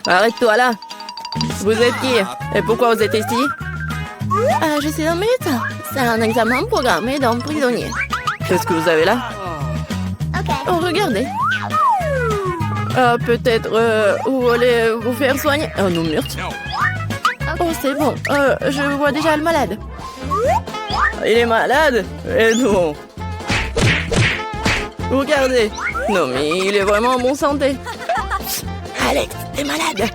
Arrête-toi là. Vous êtes qui? Et pourquoi vous êtes ici? Je suis un médecin. C'est un examen programmé d'un prisonnier. Qu'est-ce que vous avez là? Oh, regardez. Peut-être vous voulez vous faire soigner? Oh non, merde. Oh, c'est bon. Je vois déjà le malade. Il est malade? Eh non. Regardez. Non, mais il est vraiment en bonne santé. Alex, t'es malade.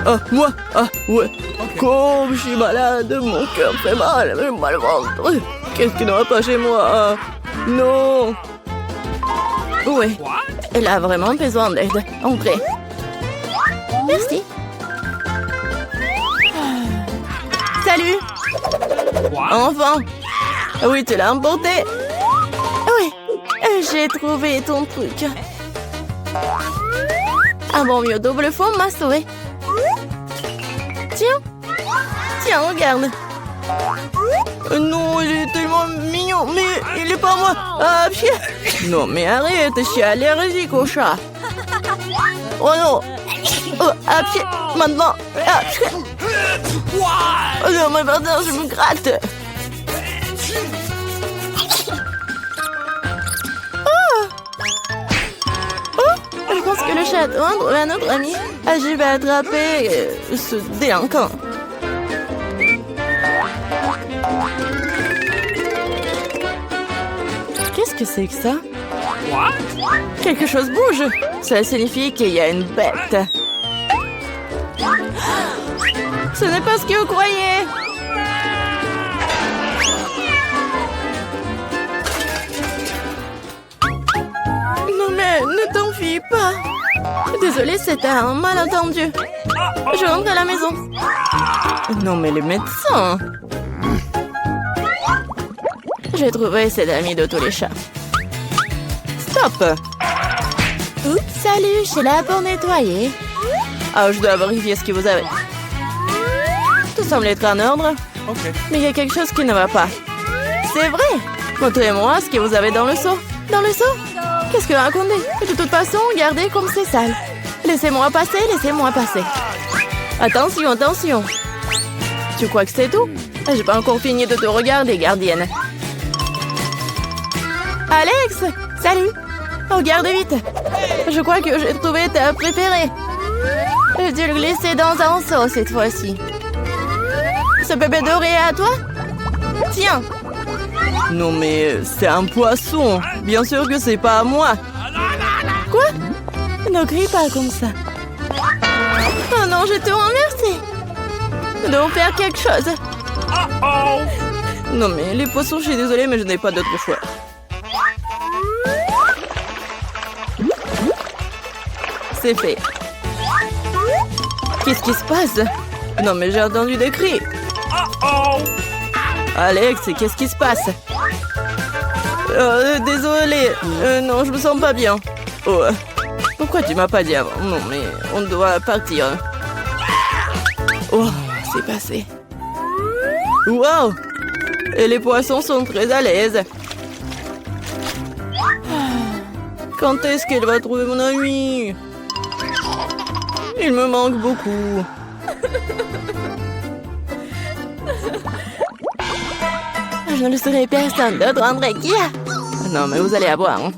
Oh, moi? Ah, ouais. Comme je suis malade, mon cœur fait mal, j'ai mal au ventre. Qu'est-ce qui ne va pas chez moi? Non. Oui. Elle a vraiment besoin d'aide. Entrez. Merci. Salut. Enfin. Oui, tu l'as emporté. Oui. J'ai trouvé ton truc. Un bon mieux double fond m'a sauvé. Tiens. Tiens, regarde. Non, il est tellement mignon, mais il est pas moi. Ah, pied. Non, mais arrête, je suis allergique au chat. Oh non. Oh, à pied, maintenant. Ah, pied. Oh non, mais pardon, je me gratte. Je pense que le chat doit trouver un autre ami. Je vais attraper ce délinquant. Qu'est-ce que c'est que ça? Quelque chose bouge. Ça signifie qu'il y a une bête. Ce n'est pas ce que vous croyez. Non mais ne t'enfuis pas. Désolée, c'était un malentendu. Je rentre à la maison. Non mais le médecin. J'ai trouvé cet ami de tous les chats. Stop. Oups, salut, je suis là pour nettoyer. Ah, je dois vérifier ce que vous avez. Tout semble être en ordre. Mais il y a quelque chose qui ne va pas. C'est vrai. Montrez-moi ce que vous avez dans le seau. Dans le seau? Qu'est-ce que vous racontez? De toute façon, regardez comme c'est sale. Laissez-moi passer, laissez-moi passer. Attention, attention. Tu crois que c'est tout? J'ai pas encore fini de te regarder, gardienne. Alex, salut. Regarde vite. Je crois que j'ai trouvé ta préférée. J'ai dû le glisser dans un seau cette fois-ci. Ce bébé doré est à toi? Tiens. Non mais c'est un poisson. Bien sûr que c'est pas à moi. Quoi? Ne crie pas comme ça. Oh non, je te remercie. Nous devons faire quelque chose. Non mais les poissons, je suis désolée, mais je n'ai pas d'autre choix. C'est fait. Qu'est-ce qui se passe? Non mais j'ai entendu des cris. Alex, qu'est-ce qui se passe? Désolée. Non, je me sens pas bien. Oh. Pourquoi tu m'as pas dit avant? Non mais on doit partir. Oh, c'est passé. Wow! Et les poissons sont très à l'aise. Quand est-ce qu'elle va trouver mon ami? Il me manque beaucoup. Je ne le saurais personne d'autre, André. Qui a? Non, mais vous allez avoir. Hein.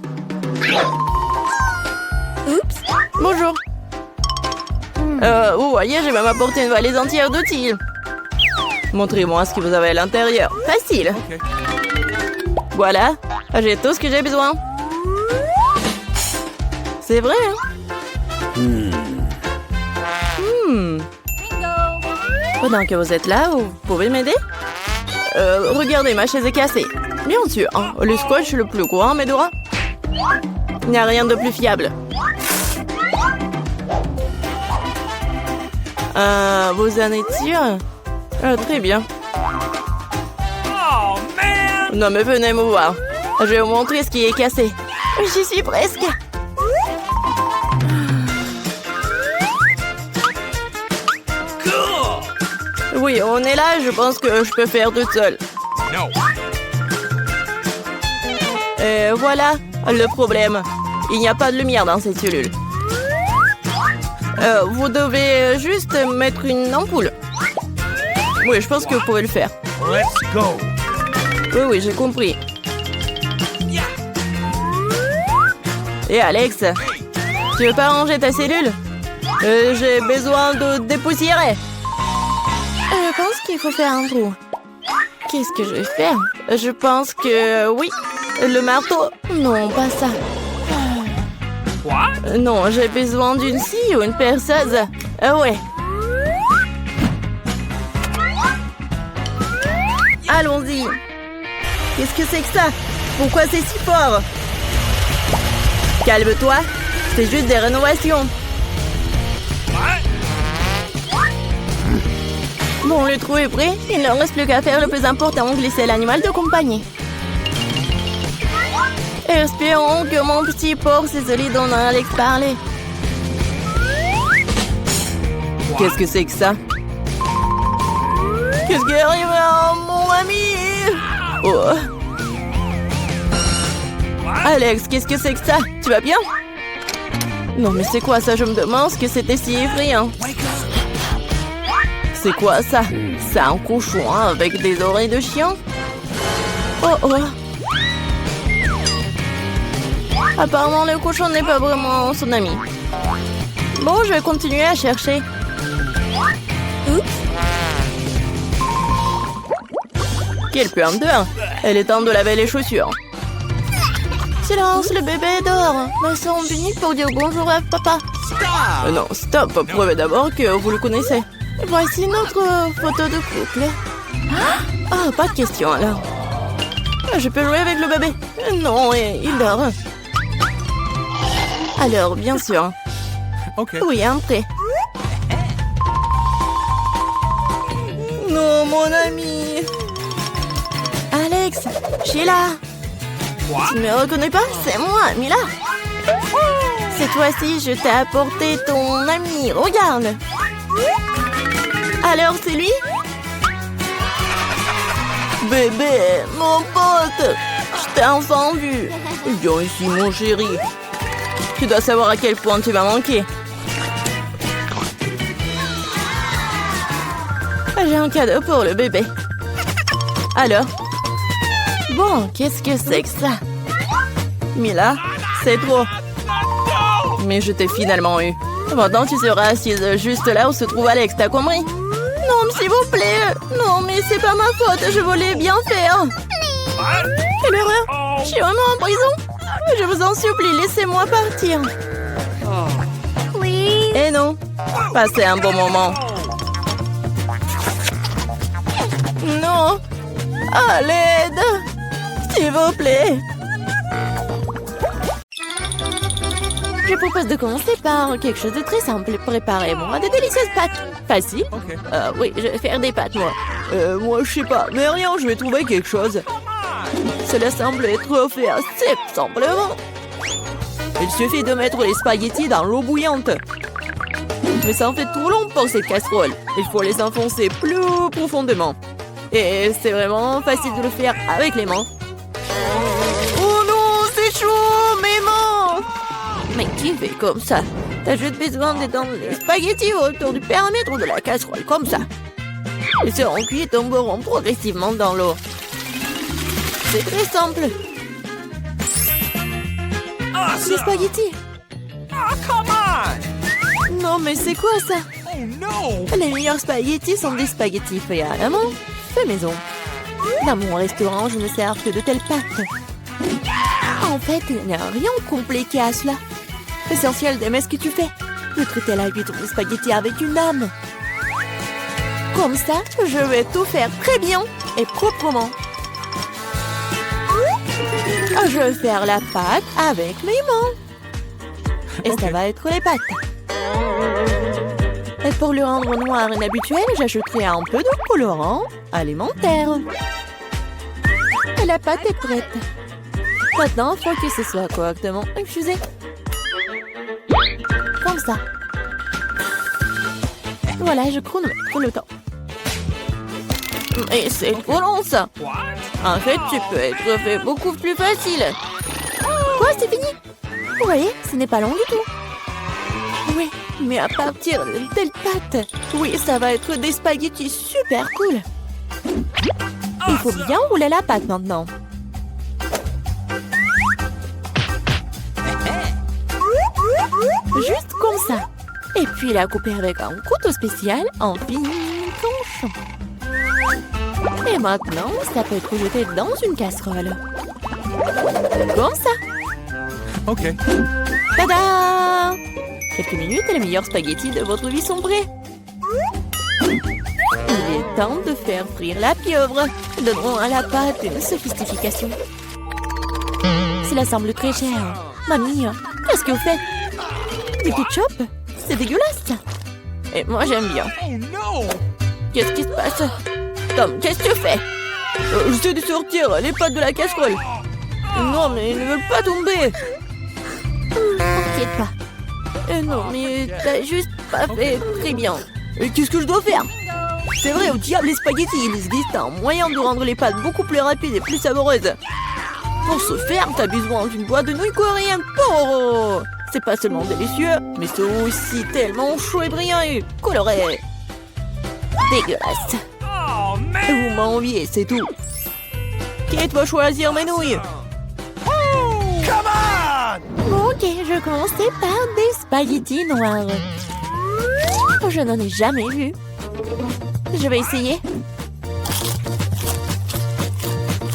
Oups. Bonjour. Vous voyez, j'ai même apporté une valise entière d'outils. Montrez-moi ce que vous avez à l'intérieur. Facile. Okay. Voilà, j'ai tout ce que j'ai besoin. C'est vrai, hein? Pendant que vous êtes là, vous pouvez m'aider? Regardez, ma chaise est cassée. Bien sûr, hein, le scotch le plus grand, Medora. Il n'y a rien de plus fiable. Vous en êtes sûr? Très bien. Non mais venez me voir. Je vais vous montrer ce qui est cassé. J'y suis presque. Oui, on est là, je pense que je peux faire toute seule. Et voilà le problème. Il n'y a pas de lumière dans cette cellule. Vous devez juste mettre une ampoule. Oui, je pense que vous pouvez le faire. Let's go. Oui, j'ai compris. Et Alex, tu veux pas ranger ta cellule? J'ai besoin de dépoussiérer. Je pense qu'il faut faire un trou. Qu'est-ce que je vais faire? Je pense que oui, le marteau. Non, pas ça. Non, j'ai besoin d'une scie ou une perceuse. Ouais. Allons-y. Qu'est-ce que c'est que ça? Pourquoi c'est si fort? Calme-toi, c'est juste des rénovations. Bon, le trou est prêt. Il ne reste plus qu'à faire le plus important, glisser l'animal de compagnie. Espérons que mon petit porc c'est solide dont Alex parlait. Qu'est-ce que c'est que ça? Qu'est-ce qui arrive à mon ami? Oh. Alex, qu'est-ce que c'est que ça? Tu vas bien? Non, mais c'est quoi ça? Je me demande ce que c'était si effrayant. C'est quoi ça? C'est un cochon hein, avec des oreilles de chien? Oh. Apparemment, le cochon n'est pas vraiment son ami. Bon, je vais continuer à chercher. Oups. Quelle puanteur! Elle est temps de laver les chaussures. Silence, le bébé dort. Nous sommes unis pour dire bonjour à papa. Non, stop. Prouvez d'abord que vous le connaissez. Voici notre photo de couple. Ah, pas de question alors. Je peux jouer avec le bébé? Non, il dort. Alors, bien sûr. Okay. Oui, un prêt. Non, mon ami. Alex, Sheila. Tu ne me reconnais pas? C'est moi, Mila. Cette fois-ci, je t'ai apporté ton ami. Regarde. Alors, c'est lui? Bébé, mon pote. Je t'ai enfin vu. Viens ici, mon chéri. Tu dois savoir à quel point tu vas manquer. J'ai un cadeau pour le bébé. Alors? Bon, qu'est-ce que c'est que ça? Mila, c'est trop. Mais je t'ai finalement eu. Maintenant, tu seras assise juste là où se trouve Alex, t'as compris? Non, s'il vous plaît. Non, mais c'est pas ma faute, je voulais bien faire. Quelle horreur! Je suis vraiment en prison? Je vous en supplie, laissez-moi partir. Oui. Eh non, passez un bon moment. Non, à l'aide, s'il vous plaît. Je propose de commencer par quelque chose de très simple. Préparez-moi de délicieuses pâtes. Facile? Okay. Oui, je vais faire des pâtes, moi. Moi, je sais pas. Mais rien, je vais trouver quelque chose. Cela semble être fait assez simplement. Il suffit de mettre les spaghettis dans l'eau bouillante. Mais ça en fait trop long pour cette casserole. Il faut les enfoncer plus profondément. Et c'est vraiment facile de le faire avec les mains. Oh non, c'est chaud, mes mains! Mais qui fait comme ça? T'as juste besoin d'étendre les spaghettis autour du périmètre de la casserole, comme ça. Ils seront cuits et tomberont progressivement dans l'eau. C'est très simple. Les spaghettis. Come on! Non, mais c'est quoi ça? Oh no! Les meilleurs spaghettis sont des spaghettis faits à la main, fait maison. Dans mon restaurant, je ne sers que de telles pâtes. En fait, il n'y a rien de compliqué à cela. L'essentiel d'aimer ce que tu fais. De traiter la huître de spaghettis avec une âme. Comme ça, je vais tout faire très bien et proprement. Je vais faire la pâte avec mes mains. Et ça va être les pâtes. Et pour le rendre noir inhabituel, j'ajouterai un peu de colorant alimentaire. Et la pâte est prête. Maintenant, il faut que ce soit correctement infusé. Comme ça. Voilà, je chronomètre le temps. Mais c'est trop long, ça. En fait, tu peux être fait beaucoup plus facile. Quoi, c'est fini? Vous voyez, ce n'est pas long du tout. Oui, Mais à partir de telle pâte, oui, ça va être des spaghettis super cool. Il faut bien rouler la pâte maintenant. Juste comme ça. Et puis la couper avec un couteau spécial en fines tranches. Et maintenant, ça peut être jeté dans une casserole. Comme ça. OK. Tada! Quelques minutes et les meilleurs spaghettis de votre vie sont prêts. Il est temps de faire frire la pieuvre. Donnons à la pâte une sophistication. Cela semble très cher. Mamie, qu'est-ce que vous faites? Du ketchup? C'est dégueulasse. Et moi, j'aime bien. Oh no! Qu'est-ce qui se passe? Tom, qu'est-ce que tu fais? J'essaie de sortir les pâtes de la casserole. Non, mais ils ne veulent pas tomber. T'inquiète pas. Non, mais t'as juste pas fait très bien. Et qu'est-ce que je dois faire? C'est vrai, au diable les spaghettis, il existe un moyen de rendre les pâtes beaucoup plus rapides et plus savoureuses. Pour ce faire, t'as besoin d'une boîte de nouilles coréennes Toro. C'est pas seulement délicieux, mais c'est aussi tellement chaud et brillant et coloré. Dégueulasse. Oh Vous man! m'enviez, c'est tout. Kate va choisir mes nouilles. Come on! Ok, je commençais par des spaghettis noirs. Je n'en ai jamais vu. Je vais essayer.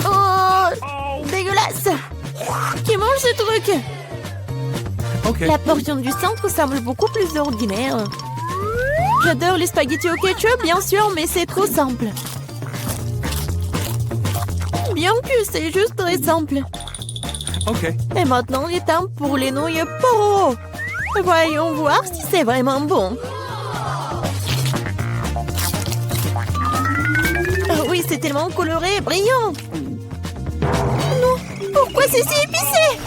Oh, dégueulasse! Qui mange ce truc? OK. La portion du centre semble beaucoup plus ordinaire. J'adore les spaghettis au ketchup, bien sûr, mais c'est trop simple. Bien que c'est juste très simple. OK. Et maintenant, il est temps pour les nouilles Poro. Voyons voir si c'est vraiment bon. Oh oui, c'est tellement coloré et brillant. Non, pourquoi c'est si épicé?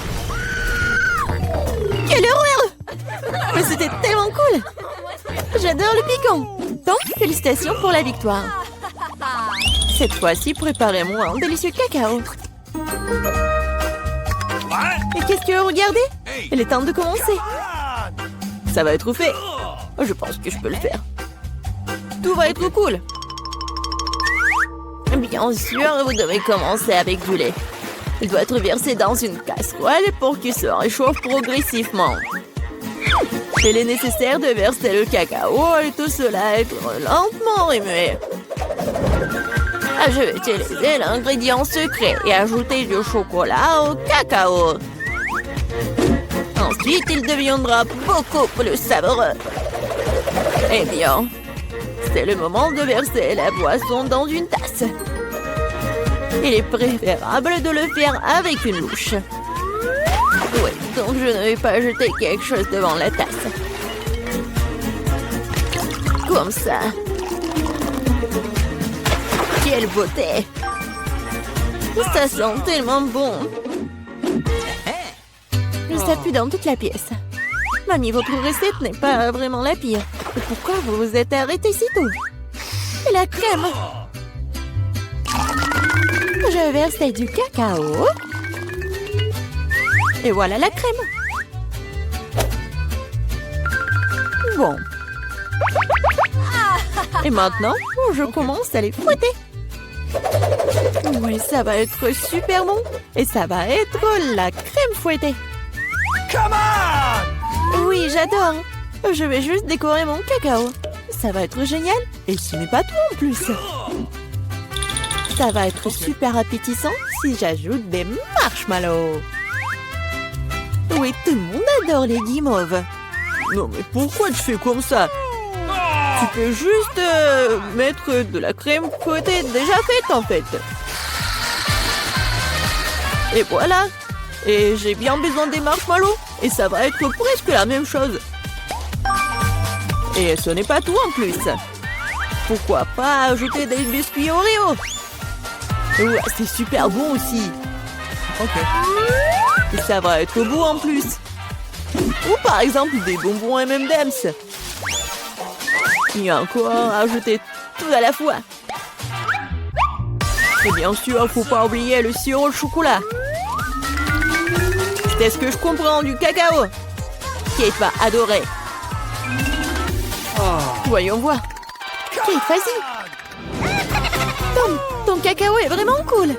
Quelle horreur! Mais c'était tellement cool. J'adore le piquant. Donc, félicitations pour la victoire. Cette fois-ci, préparez-moi un délicieux cacao. Et qu'est-ce que vous regardez? Il est temps de commencer. Ça va être fait. Je pense que je peux le faire. Tout va être cool. Bien sûr, vous devez commencer avec du lait. Il doit être versé dans une casserole pour qu'il se réchauffe progressivement. Il est nécessaire de verser le cacao et tout cela être lentement remué. Je vais utiliser l'ingrédient secret et ajouter du chocolat au cacao. Ensuite, il deviendra beaucoup plus savoureux. Eh bien, c'est le moment de verser la boisson dans une tasse. Il est préférable de le faire avec une louche. Oui, donc je ne vais pas jeter quelque chose devant la tasse. Comme ça. Quelle beauté! Ça sent tellement bon. Ça pue dans toute la pièce. Mamie, votre recette n'est pas vraiment la pire. Pourquoi vous vous êtes arrêtée si tôt? Et la crème? Je verse du cacao. Et voilà la crème. Bon. Et maintenant, je commence à les fouetter. Oui, ça va être super bon. Et ça va être la crème fouettée. Come on! Oui, j'adore. Je vais juste décorer mon cacao. Ça va être génial. Et ce n'est pas tout en plus. Ça va être super appétissant si j'ajoute des marshmallows. Oui, tout le monde adore les guimauves. Non, mais pourquoi tu fais comme ça? Tu peux juste mettre de la crème fouettée déjà faite en fait. Et voilà. Et j'ai bien besoin des marshmallows. Et ça va être presque la même chose. Et ce n'est pas tout en plus. Pourquoi pas ajouter des biscuits Oreo? Ouais, c'est super bon aussi. OK. Et ça va être beau en plus. Ou par exemple des bonbons M&M's. Et encore ajouter tout à la fois. Et bien sûr, faut pas oublier le sirop au chocolat. C'est ce que je comprends du cacao. Kate va adorer. Voyons voir. Kate, vas-y. Tom, ton cacao est vraiment cool.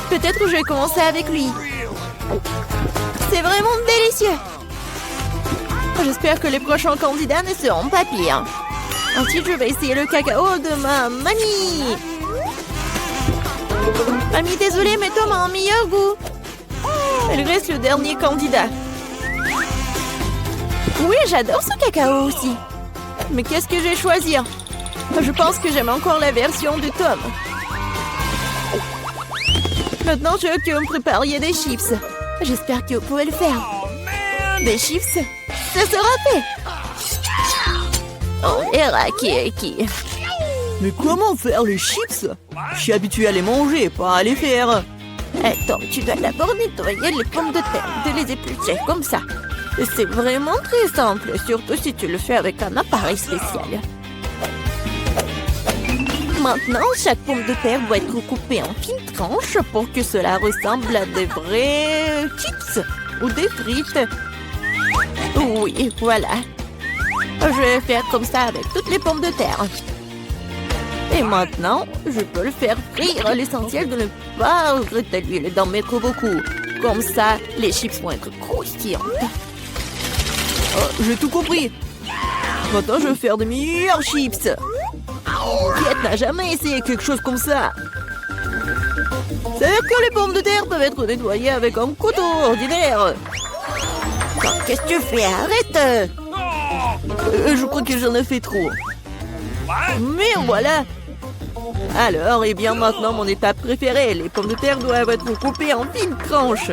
Peut-être que je vais commencer avec lui. C'est vraiment délicieux. J'espère que les prochains candidats ne seront pas pires. Ensuite, je vais essayer le cacao de ma mamie. Mamie, désolée, mais Tom a un meilleur goût. Il reste le dernier candidat. Oui, j'adore ce cacao aussi. Mais qu'est-ce que je vais choisir? Je pense que j'aime encore la version de Tom. Maintenant, je veux que vous me prépariez des chips. J'espère que vous pouvez le faire. Des chips? Ce sera fait. On verra qui est qui. Mais comment faire les chips? Je suis habituée à les manger, pas à les faire. Attends, tu dois d'abord nettoyer les pommes de terre, de les éplucher comme ça. C'est vraiment très simple, surtout si tu le fais avec un appareil spécial. Maintenant, chaque pomme de terre doit être coupée en fines tranches pour que cela ressemble à des vrais chips ou des frites. Oui, voilà. Je vais faire comme ça avec toutes les pommes de terre. Et maintenant, je peux le faire frire. L'essentiel de ne pas regretter l'huile et d'en mettre beaucoup. Comme ça, les chips vont être croustillantes. Oh, j'ai tout compris. Maintenant, je vais faire de meilleurs chips. Kate n'a jamais essayé quelque chose comme ça. C'est-à-dire que les pommes de terre peuvent être nettoyées avec un couteau ordinaire. Qu'est-ce que tu fais? Arrête! Je crois que j'en ai fait trop. Mais voilà. Alors, et bien maintenant, mon étape préférée. Les pommes de terre doivent être coupées en fines tranches.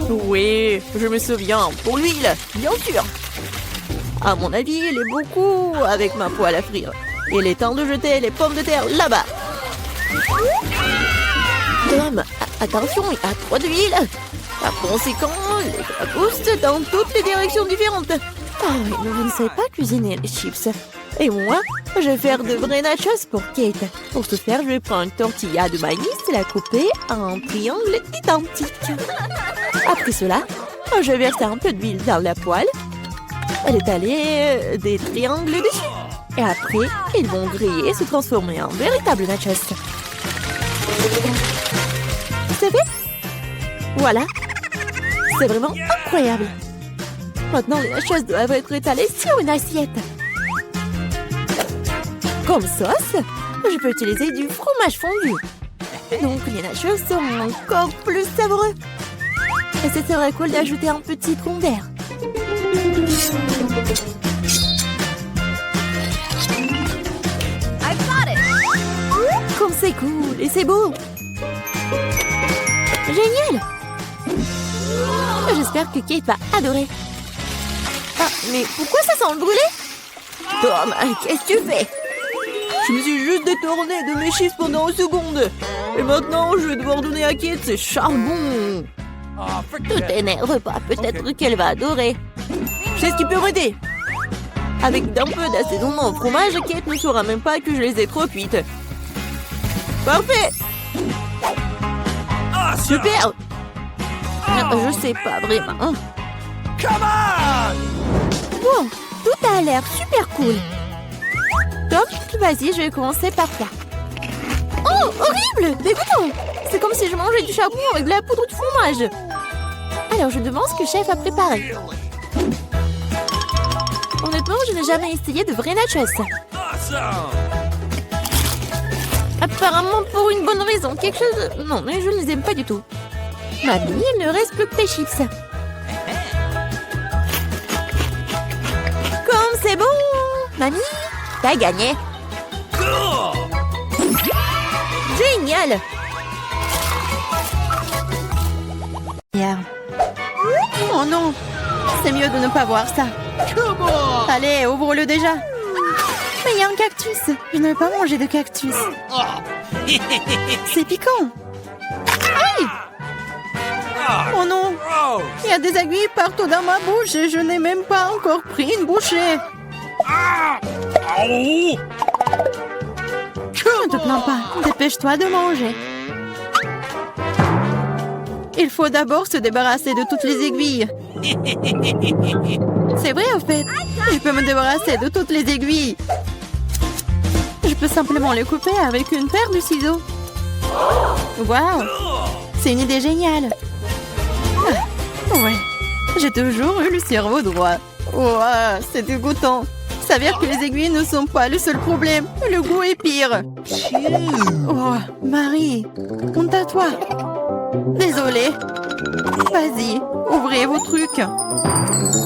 Oui, je me souviens. Pour l'huile, bien sûr. À mon avis, il est beaucoup avec ma poêle à frire. Il est temps de jeter les pommes de terre là-bas. Tom, attention, il y a trop d'huile. Par conséquent, les gras poussent dans toutes les directions différentes. Ah oui, mais vous ne savez pas cuisiner les chips. Et moi, je vais faire de vrais nachos pour Kate. Pour ce faire, je vais prendre une tortilla de maïs et la couper en triangles identiques. Après cela, je vais verser un peu d'huile dans la poêle et étaler des triangles dessus. Et après, ils vont griller et se transformer en véritables nachos. C'est fait? Voilà. C'est vraiment incroyable. Maintenant, les nachos doivent être étalés sur une assiette. Comme sauce, je peux utiliser du fromage fondu. Donc, les nachos seront encore plus savoureux. Et ce serait cool d'ajouter un peu de citron vert. Comme c'est cool et c'est beau. Génial! J'espère que Kate va adorer. Ah, mais pourquoi ça sent le brûlé? Tom, qu'est-ce que tu fais? Je me suis juste détourné de mes chips pendant une seconde. Et maintenant, je vais devoir donner à Kate ses charbons. Ne t'énerve pas, peut-être qu'elle va adorer. Je sais ce qui peut m'aider. Avec d'un peu d'assaisonnement au fromage, Kate ne saura même pas que je les ai trop cuites. Parfait! Super! Je sais pas vraiment. Bon, tout a l'air super cool. Top, vas-y, je vais commencer par toi. Oh, horrible! Dégoûtant! C'est comme si je mangeais du charbon avec de la poudre de fromage. Alors, je demande ce que chef a préparé. Honnêtement, je n'ai jamais essayé de vrais nachos. Apparemment pour une bonne raison. Quelque chose... Non, mais je ne les aime pas du tout. Mamie, il ne reste plus que tes chips. Comme c'est bon! Mamie, t'as gagné. Génial! Oh non! C'est mieux de ne pas voir ça. Allez, ouvre-le déjà. Mais il y a un cactus. Je ne vais pas manger de cactus. C'est piquant. Aïe! Oh non! Il y a des aiguilles partout dans ma bouche et je n'ai même pas encore pris une bouchée. Ne te plains pas. Dépêche-toi de manger. Il faut d'abord se débarrasser de toutes les aiguilles. C'est vrai, au fait. Je peux me débarrasser de toutes les aiguilles. Je peux simplement les couper avec une paire de ciseaux. Waouh! C'est une idée géniale. Ah, ouais. J'ai toujours eu le cerveau droit. Ouah, c'est dégoûtant. S'avère que les aiguilles ne sont pas le seul problème. Le goût est pire. Oh, Marie, honte à toi. Désolée. Vas-y, ouvrez vos trucs.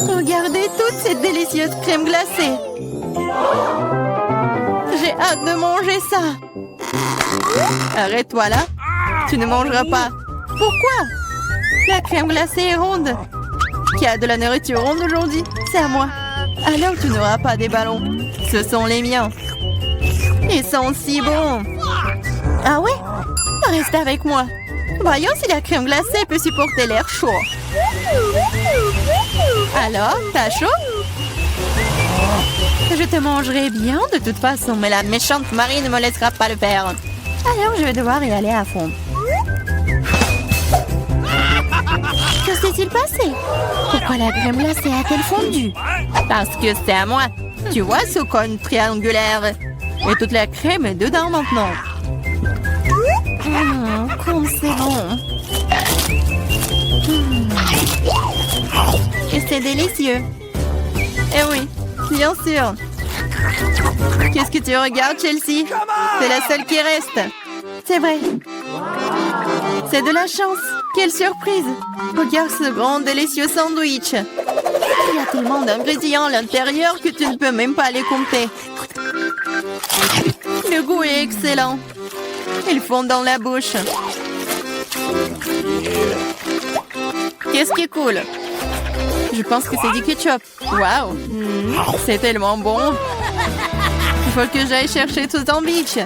Regardez toute cette délicieuse crème glacée. J'ai hâte de manger ça. Arrête-toi là. Tu ne mangeras pas. Pourquoi? La crème glacée est ronde. Qui a de la nourriture ronde aujourd'hui? C'est à moi. Alors tu n'auras pas des ballons. Ce sont les miens. Ils sont si bons. Ah ouais? Reste avec moi. Voyons si la crème glacée peut supporter l'air chaud. Alors, t'as chaud? Je te mangerai bien de toute façon, mais la méchante Marie ne me laissera pas le faire. Alors je vais devoir y aller à fond. Que s'est-il passé? Pourquoi la crème glacée a-t-elle fondu? Parce que c'est à moi. Tu vois ce cône triangulaire? Et toute la crème est dedans maintenant. Comme c'est bon. Et c'est délicieux. Eh oui, bien sûr. Qu'est-ce que tu regardes, Chelsea? C'est la seule qui reste. C'est vrai. C'est de la chance. Quelle surprise. Regarde ce grand délicieux sandwich. Il y a tellement d'ingrédients à l'intérieur que tu ne peux même pas les compter. Le goût est excellent. Ils font dans la bouche. Qu'est-ce qui est cool? Je pense que c'est du ketchup. Waouh! C'est tellement bon. Il faut que j'aille chercher ce sandwich.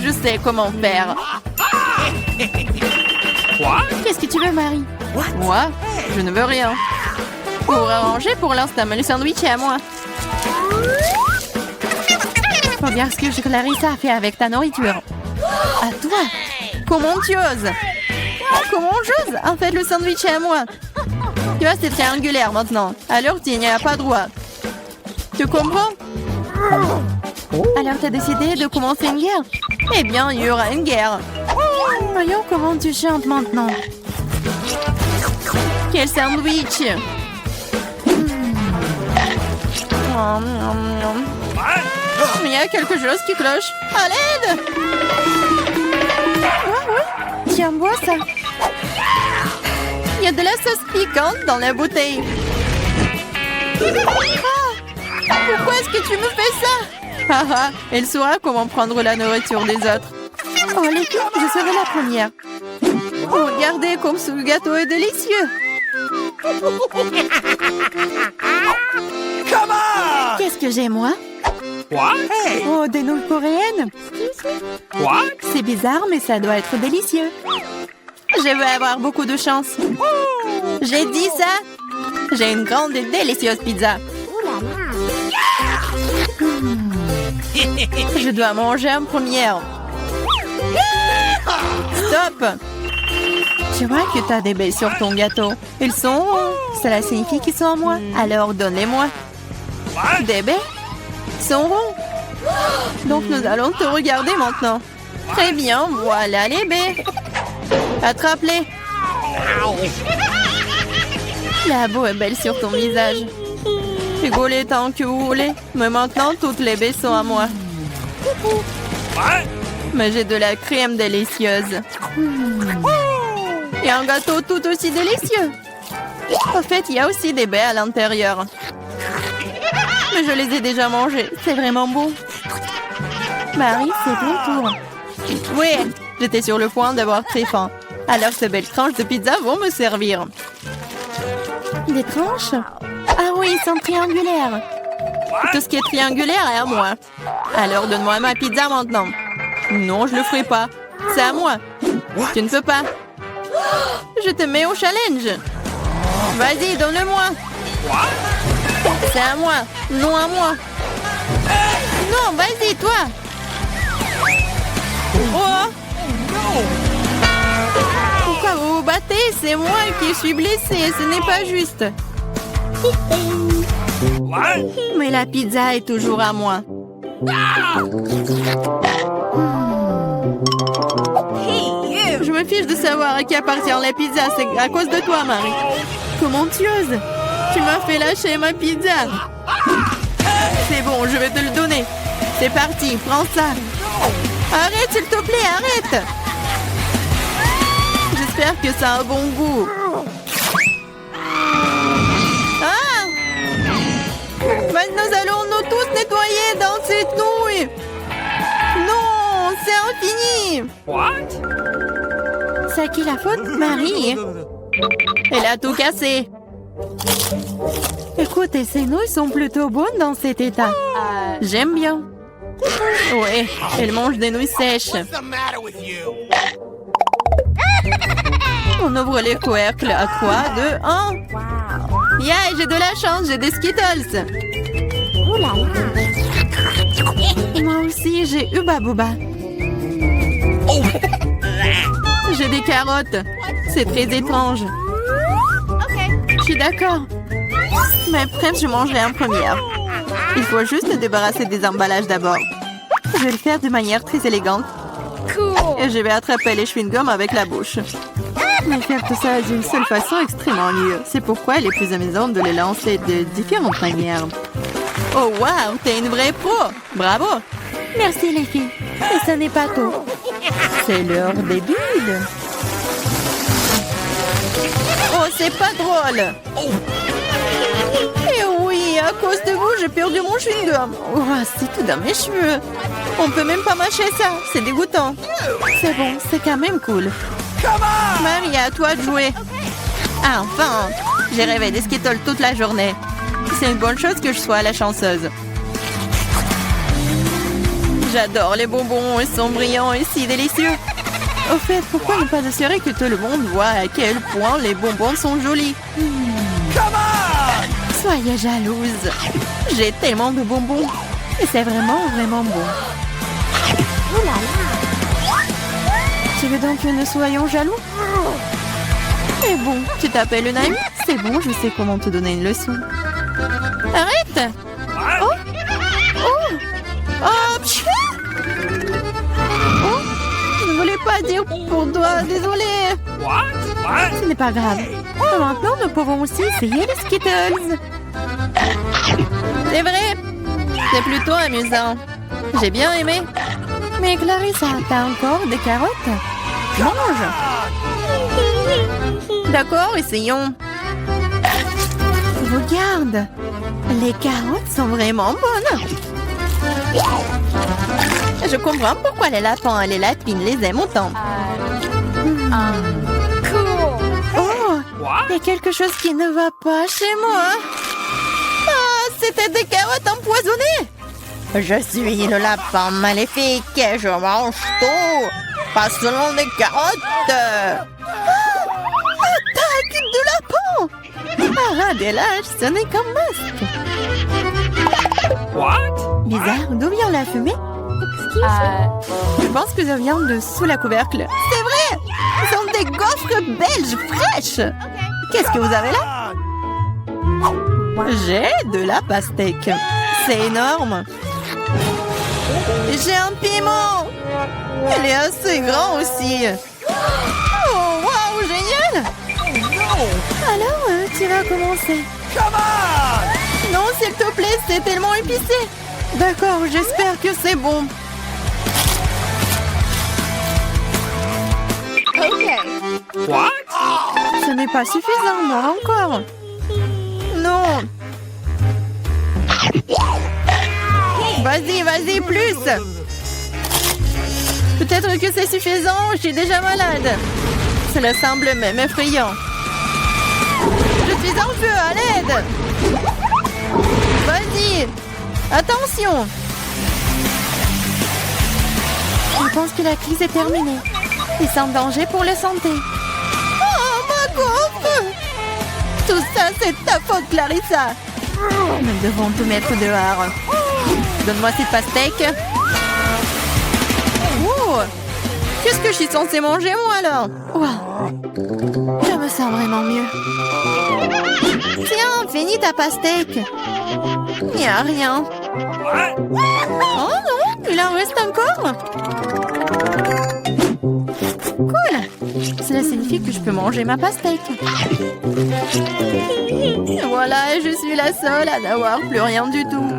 Je sais comment faire. Qu'est-ce que tu veux, Marie? Moi? Je ne veux rien. Pour arranger pour l'instant, mais le sandwich est à moi. Regarde ce que Clarissa a fait avec ta nourriture. À toi? Comment tu oses? Comment j'ose? En fait, le sandwich est à moi. Tu vois, c'est triangulaire maintenant. Alors, tu n'y as pas droit. Tu comprends? Alors, tu as décidé de commencer une guerre? Eh bien, il y aura une guerre. Voyons comment tu chantes maintenant. Quel sandwich! Il y a quelque chose qui cloche. À l'aide! Ouais. Tiens, bois ça. Il y a de la sauce piquante dans la bouteille. Pourquoi est-ce que tu me fais ça? Elle saura comment prendre la nourriture des autres. Oh, les filles, je serai la première. Regardez comme ce gâteau est délicieux. Qu'est-ce que j'ai, moi? Oh, des nouilles coréennes. C'est bizarre, mais ça doit être délicieux. Je vais avoir beaucoup de chance. J'ai dit ça. J'ai une grande et délicieuse pizza. Je dois manger en première. Stop! Je vois que tu as des baies sur ton gâteau. Ils sont ronds. Cela signifie qu'ils sont à moi. Alors donne-les-moi. Des baies? Ils sont ronds. Donc nous allons te regarder maintenant. Très bien, voilà les baies. Attrape-les. La boue est belle sur ton visage. Rigolez tant que vous voulez. Mais maintenant, toutes les baies sont à moi. Mais j'ai de la crème délicieuse. Et un gâteau tout aussi délicieux. En fait, il y a aussi des baies à l'intérieur. Mais je les ai déjà mangées. C'est vraiment bon. Marie, c'est ton tour. Oui, j'étais sur le point d'avoir très faim. Alors ces belles tranches de pizza vont me servir. Des tranches? Ah oui, ils sont triangulaires. Tout ce qui est triangulaire est à moi. Alors donne-moi ma pizza maintenant. Non, je le ferai pas. C'est à moi. Tu ne peux pas. Je te mets au challenge. Vas-y, donne-le-moi. C'est à moi. Non à moi. Non, vas-y, toi. Oh. Pourquoi vous vous battez? Arrêtez, c'est moi qui suis blessée, ce n'est pas juste. Mais la pizza est toujours à moi. Je me fiche de savoir à qui appartient la pizza, c'est à cause de toi, Marie. Comment tu oses? Tu m'as fait lâcher ma pizza. C'est bon, je vais te le donner. C'est parti, prends ça. Arrête, s'il te plaît, arrête. J'espère que ça a un bon goût. Ah! Maintenant, nous allons nous tous nettoyer dans cette nouille. Non, c'est infini. C'est à qui la faute? Marie. Elle a tout cassé. Écoutez, ces nouilles sont plutôt bonnes dans cet état. J'aime bien. Ouais, elle mange des nouilles sèches. On ouvre les couvercles à 3, 2, 1. Yeah, j'ai de la chance, j'ai des Skittles. Moi aussi, j'ai Hubba Bubba. J'ai des carottes. C'est très étrange. Je suis d'accord. Mais presque, je mangerai en première. Il faut juste se débarrasser des emballages d'abord. Je vais le faire de manière très élégante. Et je vais attraper les chewing-gums avec la bouche. Mais faire tout ça d'une seule façon est extrêmement dur. C'est pourquoi il est plus amusant de les lancer de différentes manières. Oh wow, t'es une vraie pro! Bravo! Merci les filles. Mais ce n'est pas tout. C'est l'heure des bulles. Oh, c'est pas drôle! Et oui, à cause de vous, j'ai perdu mon chewing-gum. Oh, c'est tout dans mes cheveux. On peut même pas mâcher ça, c'est dégoûtant. C'est bon, c'est quand même cool. Marie, à toi de jouer. Ah, enfin! J'ai rêvé des Skittles toute la journée. C'est une bonne chose que je sois la chanceuse. J'adore les bonbons, ils sont brillants et si délicieux. Au fait, pourquoi ne pas assurer que tout le monde voit à quel point les bonbons sont jolis? Soyez jalouse. J'ai tellement de bonbons. Et c'est vraiment, vraiment bon. Tu veux donc que nous soyons jaloux? Et bon, tu t'appelles une amie? C'est bon, je sais comment te donner une leçon. Arrête! Oh! Oh! Oh! Pfiou! Oh! Je ne voulais pas dire pour toi, désolée. Ce n'est pas grave. Maintenant, nous pouvons aussi essayer les Skittles. C'est vrai, c'est plutôt amusant. J'ai bien aimé. Mais Clarissa, t'as encore des carottes? Mange! D'accord, essayons. Regarde, les carottes sont vraiment bonnes. Je comprends pourquoi les lapins et les lapines les aiment autant. Oh, il y a quelque chose qui ne va pas chez moi. Ah, c'était des carottes empoisonnées. Je suis le lapin maléfique et je mange tout. Pas seulement des carottes. Attaque de lapin. Ah, des lâches, ce n'est qu'un masque. Bizarre, d'où vient la fumée? Je pense que ça vient de sous la couvercle. C'est vrai! Ce sont des gaufres belges fraîches. Qu'est-ce que vous avez là? J'ai de la pastèque. C'est énorme. J'ai un piment. Elle est assez grand aussi. Oh, waouh, génial! Alors, tu vas commencer. Non, s'il te plaît, c'est tellement épicé. D'accord, j'espère que c'est bon. Ce n'est pas suffisant, moi encore. Non. Vas-y, vas-y, plus. Peut-être que c'est suffisant, je suis déjà malade. Cela semble même effrayant. Je suis en feu, à l'aide. Vas-y. Attention. Je pense que la crise est terminée. Et sans danger pour la santé. Oh, ma gaufre! Tout ça, c'est ta faute, Clarissa. Nous devons tout mettre dehors. Donne-moi cette pastèque. Oh! Qu'est-ce que je suis censée manger, moi, alors? Wow. sens vraiment mieux. Tiens, finis ta pastèque. Il n'y a rien. Oh non, il en reste encore. Cool. Cela signifie que je peux manger ma pastèque. Voilà, je suis la seule à n'avoir plus rien du tout.